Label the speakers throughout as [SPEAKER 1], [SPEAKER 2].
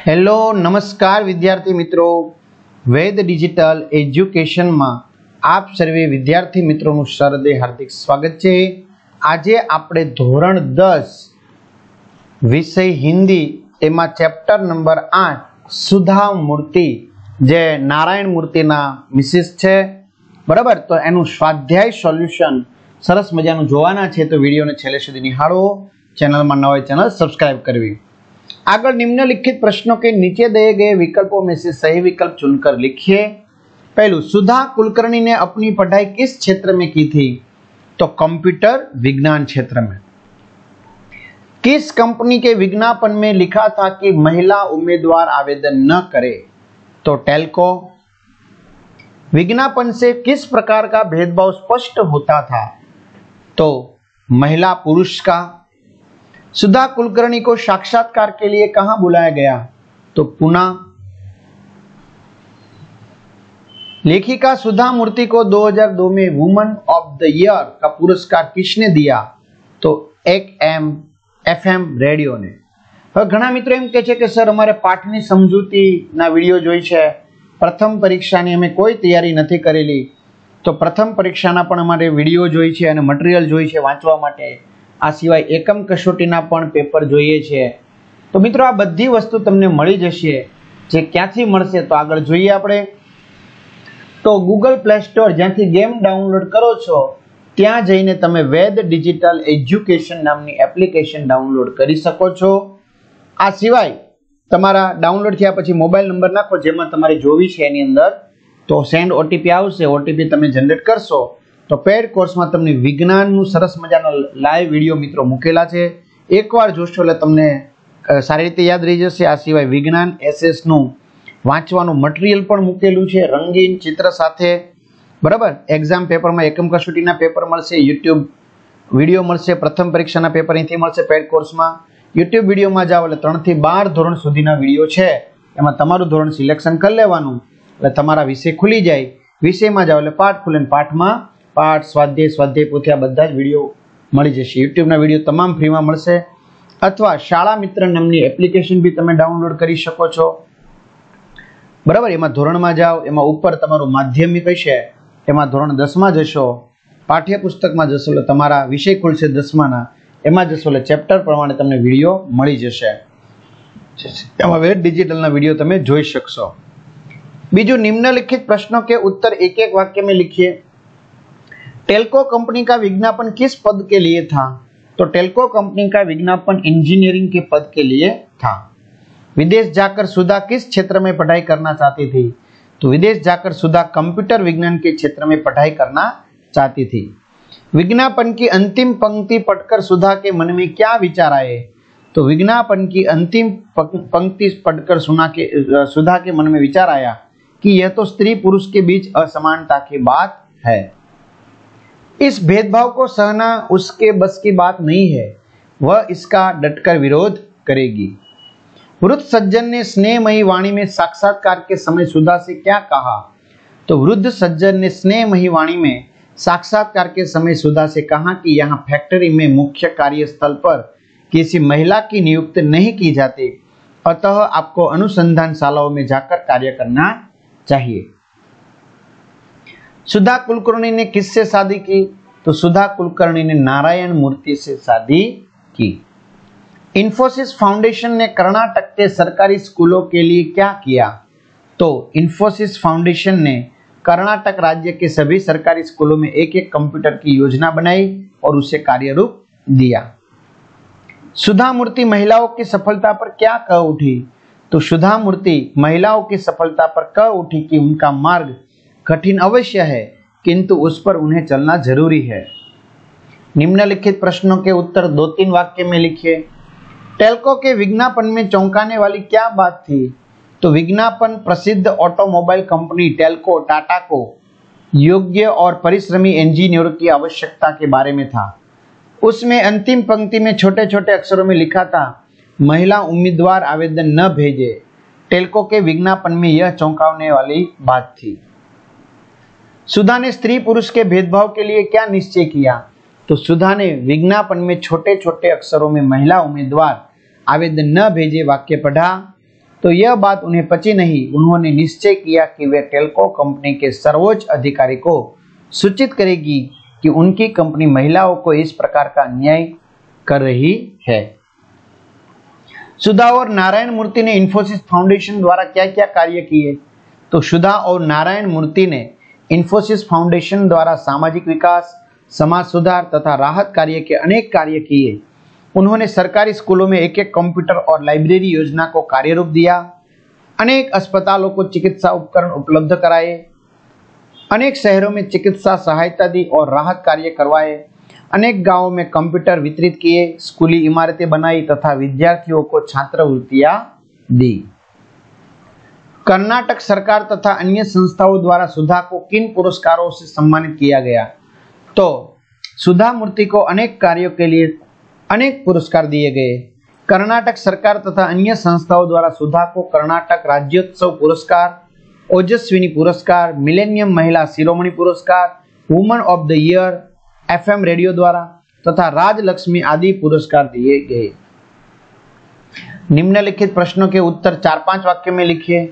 [SPEAKER 1] Hello नमस्कार विद्यार्थी मित्रों, वेद डिजिटल एज्युकेशन में आप सर्वे विद्यार्थी मित्रों हृदय हार्दिक स्वागत है। आज आपणे धोरण 10 विषय हिंदी एमा चैप्टर नंबर 8 सुधा मूर्ति जे नारायण मूर्ति ना मिसेस छे, बराबर। तो एनु स्वाध्याय सोल्यूशन सरस मजानुं जोवाना छे, तो विडियो ने छेल्ले सुधी निहाळो। चैनल में नवा चैनल सब्सक्राइब करवी। आगे निम्नलिखित प्रश्नों के नीचे दिए गए विकल्पों में से सही विकल्प चुनकर लिखिए। पहलू, सुधा कुलकर्णी ने अपनी पढ़ाई किस क्षेत्र में की थी? तो कंप्यूटर विज्ञान क्षेत्र में। किस कंपनी के विज्ञापन में लिखा था कि महिला उम्मीदवार आवेदन न करे? तो टेल्को। विज्ञापन से किस प्रकार का भेदभाव स्पष्ट होता था? तो महिला पुरुष का। सुधा कुलकर्णी को साक्षात्कार के लिए कहां बुलाया गया? तो पुणे। लेखिका सुधा मूर्ति को 2002 में वुमन ऑफ द ईयर का पुरस्कार किसने दिया? तो एक FM रेडियो ने। હવે ઘણા મિત્રો એમ કહે છે કે સર અમારે પાઠની સમજૂતીના વિડિયો જોઈ છે, પ્રથમ પરીક્ષાની અમે કોઈ તૈયારી નથી કરેલી, તો પ્રથમ પરીક્ષાના પણ અમારે વિડિયો જોઈ છે અને મટીરીયલ જોઈ છે વાંચવા માટે। आ सिवाय एकम कसोटीना पण पेपर जोईए छे। तो मित्रों आ बधी वस्तु तमने मळी जशे। जे क्यांथी मळशे तो आगळ जोईए आपणे। तो गूगल प्ले स्टोर ज्यांथी गेम डाउनलॉड करो छो त्यां जईने तमे वेद डिजिटल एज्युकेशन नामनी एप्लिकेशन डाउनलॉड करी शको छो। आ सिवाय तमारा डाउनलॉड थया पछी मोबाइल नंबर नाखो जेमां तमारे जोवी छे एनी अंदर, तो सेंड ओटीपी आवशे। ओटीपी तमे जनरेट करशो तो पेड कोर्स में तमने विज्ञान सरस मजानो लाइव विडियो मित्रों मुकेला छे। एकवार जोशो એટલે તમને સારી રીતે યાદ રહી જશે। આ સિવાય વિજ્ઞાન એસએસ નું વાંચવાનું મટીરીયલ પણ મૂકેલું છે રંગીન ચિત્ર સાથે, બરાબર। એક્ઝામ પેપરમાં એકમ કસોટીના પેપર મળશે, YouTube વિડિયો મળશે, પ્રથમ પરીક્ષાના પેપર અહીંથી મળશે પેડ કોર્સમાં। YouTube વિડિયોમાં જાવ એટલે 3 થી 12 ધોરણ સુધીના વિડિયો છે, એમાં તમારું ધોરણ સિલેક્શન કરી લેવાનું એટલે તમારા વિષય ખુલી જાય। વિષયમાં જાવ એટલે પાઠ ખુલે, પાઠમાં पाठ स्वाध्याय पोथिया बधा ज विडियो मळी जशे। यूट्यूब ना विडियो तमाम फ्री में मळशे, अथवा शाळा मित्र नामनी एप्लिकेशन भी तमे डाउनलॉड करी शको छो, बराबर। एमां धोरण में जाओ, एमां उपर तमारुं माध्यमिक हशे, एमां धोरण 10 में जशो, पाठ्यपुस्तक में जशो એટલે तमारा विषय खुलशे 10 ना, एमां जशो એટલે चेप्टर प्रमाणे तमने विडियो मळी जशे। एमां वेद डिजिटल ना विडियो तमे जोई शकशो। बीजू, निम्नलिखित प्रश्नों के उत्तर एक एक वाक्य में लिखिए। टेल्को कंपनी का विज्ञापन किस पद के लिए था? तो टेल्को कंपनी का विज्ञापन इंजीनियरिंग के पद के लिए था। विदेश जाकर सुधा किस क्षेत्र में पढ़ाई करना चाहती थी? तो विदेश जाकर सुधा कंप्यूटर विज्ञान के क्षेत्र में पढ़ाई करना चाहती थी। विज्ञापन की अंतिम पंक्ति पढ़कर सुधा के मन में क्या विचार आए? तो विज्ञापन की अंतिम पंक्ति पढ़कर सुधा के मन में विचार आया कि यह तो स्त्री पुरुष के बीच असमानता की बात है, इस भेदभाव को सहना उसके बस की बात नहीं है, वह इसका डटकर विरोध करेगी। वृद्ध सज्जन ने स्नेहमयी वाणी में साक्षात्कार के समय सुधा से क्या कहा? तो वृद्ध सज्जन ने स्नेहमयी वाणी में साक्षात्कार के समय सुधा से कहा कि यहाँ फैक्ट्री में मुख्य कार्यस्थल पर किसी महिला की नियुक्ति नहीं की जाती, अतः आपको अनुसंधान शालाओं में जाकर कार्य करना चाहिए। सुधा कुलकर्णी ने किससे शादी की? तो सुधा कुलकर्णी ने नारायण मूर्ति से शादी की। इंफोसिस फाउंडेशन ने कर्नाटक के सरकारी स्कूलों के लिए क्या किया? तो इंफोसिस फाउंडेशन ने कर्नाटक राज्य के सभी सरकारी स्कूलों में एक एक कंप्यूटर की योजना बनाई और उसे कार्यरूप दिया। सुधा मूर्ति महिलाओं की सफलता पर क्या कह उठी? तो सुधा मूर्ति महिलाओं की सफलता पर कह उठी कि उनका मार्ग कठिन अवश्य है, किंतु उस पर उन्हें चलना जरूरी है। निम्नलिखित प्रश्नों के उत्तर 2-3 वाक्य में लिखिए। टेल्को के विज्ञापन में चौंकाने वाली क्या बात थी? तो विज्ञापन प्रसिद्ध ऑटोमोबाइल कंपनी टेल्को टाटा को योग्य और परिश्रमी इंजीनियरों की आवश्यकता के बारे में था। उसमें अंतिम पंक्ति में छोटे छोटे अक्षरों में लिखा था, महिला उम्मीदवार आवेदन न भेजे। टेल्को के विज्ञापन में यह चौंकाने वाली बात थी। सुधा ने स्त्री पुरुष के भेदभाव के लिए क्या निश्चय किया? तो सुधा ने विज्ञापन में छोटे छोटे अक्षरों में महिला उम्मीदवार आवेदन न भेजे वाक्य पढ़ा। तो यह बात उन्हें पची नहीं। उन्होंने निश्चय किया कि वे टेल्को कंपनी के सर्वोच्च अधिकारी को सूचित करेगी कि उनकी कंपनी महिलाओं को इस प्रकार का अन्याय कर रही है। सुधा और नारायण मूर्ति ने इंफोसिस फाउंडेशन द्वारा क्या क्या कार्य किए? तो सुधा और नारायण मूर्ति ने इंफोसिस फाउंडेशन द्वारा सामाजिक विकास, समाज सुधार तथा राहत कार्य के अनेक कार्य किए। उन्होंने सरकारी स्कूलों में एक एक कंप्यूटर और लाइब्रेरी योजना को कार्यरूप दिया, अनेक अस्पतालों को चिकित्सा उपकरण उपलब्ध कराए, अनेक शहरों में चिकित्सा सहायता दी और राहत कार्य करवाए, अनेक गांवों में कंप्यूटर वितरित किए, स्कूली इमारतें बनाई तथा विद्यार्थियों को छात्रवृत्तियां दी। कर्नाटक सरकार तथा अन्य संस्थाओं द्वारा सुधा को किन पुरस्कारों से सम्मानित किया गया? तो सुधा मूर्ति को अनेक कार्यों के लिए अनेक पुरस्कार दिए गए। कर्नाटक सरकार तथा अन्य संस्थाओं द्वारा सुधा को कर्नाटक राज्योत्सव पुरस्कार, ओजस्विनी पुरस्कार, मिलेनियम महिला शिरोमणि पुरस्कार, woman of the year, FM radio द्वारा तथा राजलक्ष्मी आदि पुरस्कार दिए गए। निम्नलिखित प्रश्नों के उत्तर 4-5 वाक्य में लिखिए।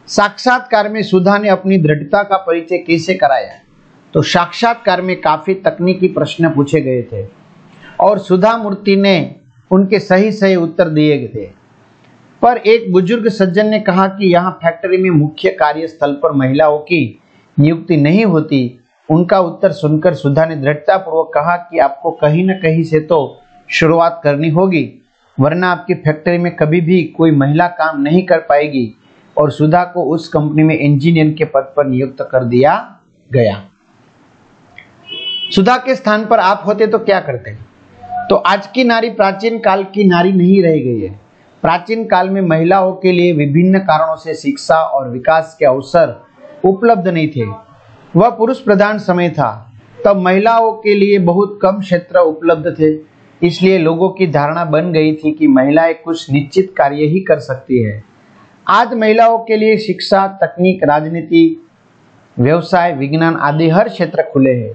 [SPEAKER 1] साक्षात्कार में सुधा ने अपनी दृढ़ता का परिचय कैसे कराया? तो साक्षात्कार में काफी तकनीकी प्रश्न पूछे गए थे और सुधा मूर्ति ने उनके सही उत्तर दिए गए थे। पर एक बुजुर्ग सज्जन ने कहा कि यहाँ फैक्ट्री में मुख्य कार्यस्थल पर महिलाओं की नियुक्ति नहीं होती। उनका उत्तर सुनकर सुधा ने दृढ़ता पूर्वक कहा कि आपको कहीं न कहीं से तो शुरुआत करनी होगी, वरना आपकी फैक्ट्री में कभी भी कोई महिला काम नहीं कर पाएगी। और सुधा को उस कंपनी में इंजीनियर के पद पर नियुक्त कर दिया गया। सुधा के स्थान पर आप होते तो क्या करते? तो आज की नारी प्राचीन काल की नारी नहीं रह गई है। प्राचीन काल में महिलाओं के लिए विभिन्न कारणों से शिक्षा और विकास के अवसर उपलब्ध नहीं थे। वह पुरुष प्रधान समय था। तब महिलाओं के लिए बहुत कम क्षेत्र उपलब्ध थे, इसलिए लोगों की धारणा बन गई थी कि महिलाएं कुछ निश्चित कार्य ही कर सकती है। आज महिलाओं के लिए शिक्षा, तकनीक, राजनीति, व्यवसाय, विज्ञान आदि हर क्षेत्र खुले हैं।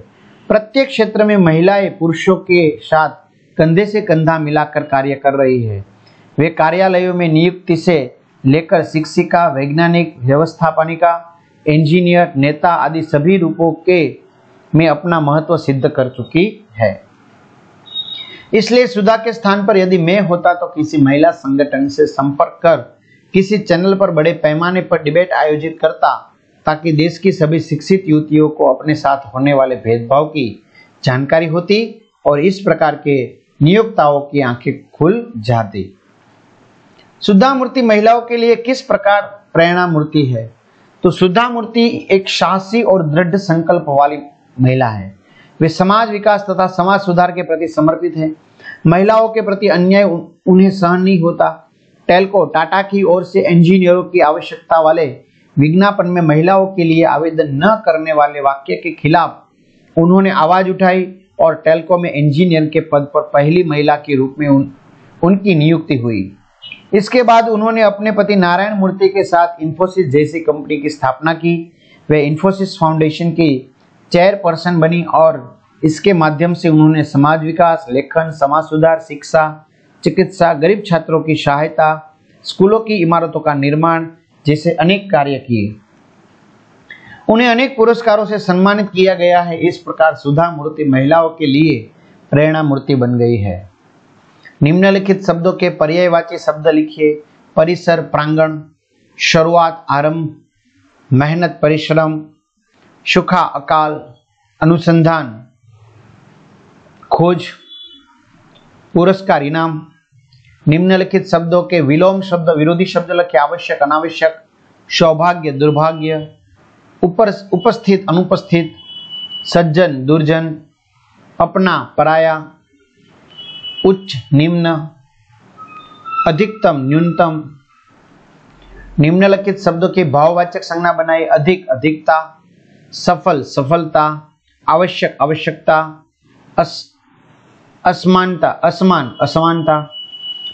[SPEAKER 1] प्रत्येक क्षेत्र में महिलाएं पुरुषों के साथ कंधे से कंधा मिलाकर कार्य कर रही है। वे कार्यालयों में नियुक्ति से लेकर शिक्षिका, वैज्ञानिक, व्यवस्थापनिका, इंजीनियर, नेता आदि सभी रूपों के में अपना महत्व सिद्ध कर चुकी है। इसलिए सुधा के स्थान पर यदि मैं होता तो किसी महिला संगठन से संपर्क कर किसी चैनल पर बड़े पैमाने पर डिबेट आयोजित करता, ताकि देश की सभी शिक्षित युवतियों को अपने साथ होने वाले भेदभाव की जानकारी होती और इस प्रकार के नियोक्ताओं की आंखें खुल जाती। सुधा मूर्ति महिलाओं के लिए किस प्रकार प्रेरणा मूर्ति है? तो सुधा मूर्ति एक साहसी और दृढ़ संकल्प वाली महिला है। वे समाज विकास तथा समाज सुधार के प्रति समर्पित है। महिलाओं के प्रति अन्याय उन्हें सहन नहीं होता। टेल्को टाटा की ओर से इंजीनियरों की आवश्यकता वाले विज्ञापन में महिलाओं के लिए आवेदन न करने वाले वाक्य के खिलाफ उन्होंने आवाज उठाई और टेल्को में इंजीनियर के पद पर पहली महिला के रूप में उनकी नियुक्ति हुई। इसके बाद उन्होंने अपने पति नारायण मूर्ति के साथ इंफोसिस जैसी कंपनी की स्थापना की। वे इंफोसिस फाउंडेशन की चेयरपर्सन बनी और इसके माध्यम से उन्होंने समाज विकास, लेखन, समाज सुधार, शिक्षा, चिकित्सा, गरीब छात्रों की सहायता, स्कूलों की इमारतों का निर्माण जैसे अनेक कार्य किए। उन्हें अनेक पुरस्कारों से सम्मानित किया गया है। इस प्रकार सुधा मूर्ति महिलाओं के लिए प्रेरणा मूर्ति बन गई है। निम्नलिखित शब्दों के पर्यायवाची शब्द लिखिए। परिसर, प्रांगण, शुरुआत, आरंभ, मेहनत, परिश्रम, सुखा, अकाल, अनुसंधान, खोज, पुरस्कार, इनाम। निम्नलिखित शब्दों के विलोम शब्द विरोधी शब्द लिखिए। आवश्यक, अनावश्यक, सौभाग्य, दुर्भाग्य, उपस्थित, अनुपस्थित, सज्जन, दुर्जन, अपना, पराया, उच्च, निम्न, अधिकतम, न्यूनतम। निम्नलिखित शब्दों के भाववाचक संज्ञा बनाए। अधिक, अधिकता, सफल, सफलता, आवश्यक, आवश्यकता, असमानता, असमान, असमानता,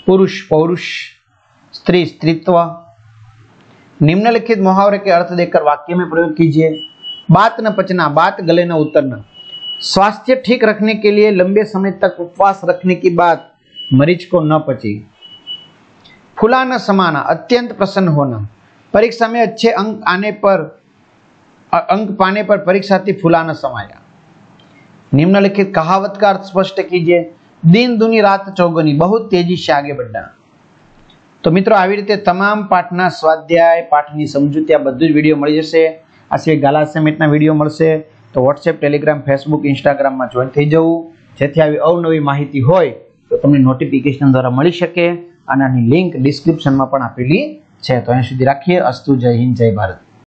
[SPEAKER 1] पुरुष, पौरुष, स्त्री, स्त्रीत्व। निम्नलिखित मुहावरे के अर्थ देकर वाक्य में प्रयोग कीजिए। बात न पचना, बात गले न उतरना। स्वास्थ्य ठीक रखने के लिए लंबे समय तक उपवास रखने की बात मरीज को न पची। फूला न समाना, अत्यंत प्रसन्न होना, परीक्षा में अच्छे अंक पाने पर परीक्षार्थी फूला न समाया। निम्नलिखित कहावत का अर्थ स्पष्ट कीजिए। दिन दूनी रात चौगुनी, बहुत तेजी से आगे बढ़ना। तो मित्रों આવી રીતે તમામ પાઠના સ્વાધ્યાય, પાઠની સમજૂતી આ બધું જ વિડીયો મળી જશે। આ સિવાય ગાલા સમિટના વિડીયો મળશે। તો વોટ્સએપ, ટેલિગ્રામ, ફેસબુક, ઇન્સ્ટાગ્રામમાં જોઈન થઈ જવું, જેથી આવી અવનવી માહિતી હોય તો તમને નોટિફિકેશન દ્વારા મળી શકે। અને આની લિંક ડિસ્ક્રિપ્શનમાં પણ આપેલી છે। તો અહીં સુધી રાખીએ। અસ્તુ, જય હિન્દ, જય ભારત।